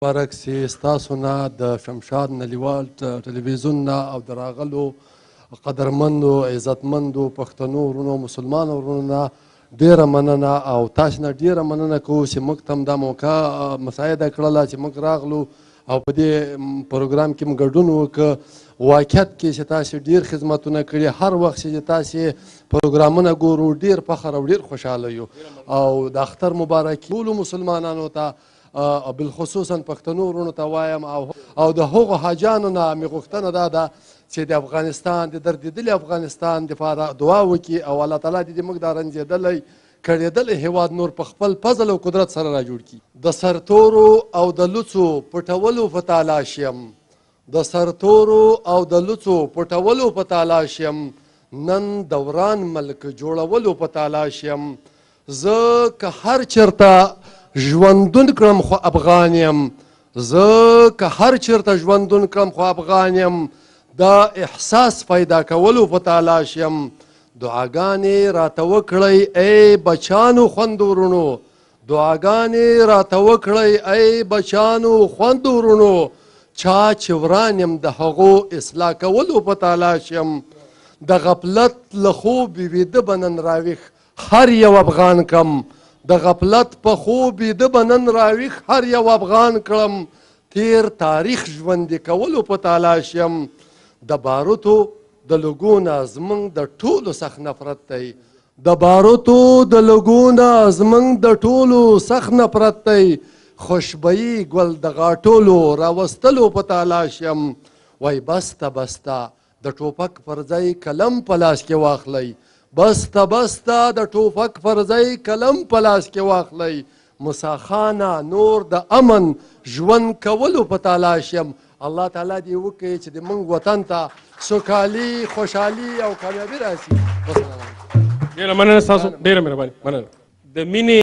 برعکس ستاسو نه د شمشاد نړیوال ټلویزیون نه او د راغلو قدرمندو عزتمندو پښتنو ورونو مسلمانو ورونو نه ډیره مننه او تاسو نه ډیره مننه کوو چې موږ ته هم دا موقع مساعده کړله چې موږ راغلو او په دې پروګرام کې موږ ګډون وکړو. واقعیت کې چې تاسو ډیر خدمتونه کړي، هر وخت چې تاسو پروګرامونه ګورو ډیر فخر او ډیر خوشحاله یو او د اختر مبارکي ټولو مسلمانانو ته بالخصوصا پښتنو ورونو ته وایم او د هغو حاجانو نه مې غوښتنه دا ده چې د افغانستان د دردېدلي افغانستان دپاره دعا وکړي او الله تعالی دې موږ دا رنځېدلی کړېدلی هېواد نور په خپل فضل او قدرت سره را جوړ کړي. د سرتورو او د لوڅو پټولو په تالاش یم، د سرتورو او د لوڅو پټولو په تالاش یم، نن دوران ملک جوړولو په تالاش یم. زه که هر چېرته ژوندون کړم خو افغان یم، زه که هر چېرته ژوندون کړم خو افغان یم، دا احساس پیدا کولو په تالاش یم. دعاګانې راته وکړئ ای بچانو خوندو ورونو، دعاګانې راته وکړئ ای بچانو خوندو ورونو، چا چې وران یم د هغو اصلاح کولو په تالاش یم. د غفلت له خوب ویده به نن راویښ هر یو افغان کم، د غفلت په خوب ویده به نن راویښ هر یو افغان کړم. تیر تاریخ ژوندي کولو په تالاش یم. د باروتو د لوګو نه زموږ د ټولو سخت نفرت دی، د باروتو د لوګو نه زموږ د ټولو سخت نفرت دی. خوشبويي ګل د غاټولو راوستلو په تالاش یم. وای بسته بسته د ټوپک پر ځای قلم په لاس کې واخلئ، بسته بسته د ټوپک پر ځای قلم په لاس کې واخلئ. مساخانه نور د امن ژوند کولو په تالاش یم. الله تعالی دې وکړي چې د موږ وطن ته سوکالي خوشحالي او کامیابي راسي. ډېره مننه ستاسو، ډېره مهرباني، مننه. د مینې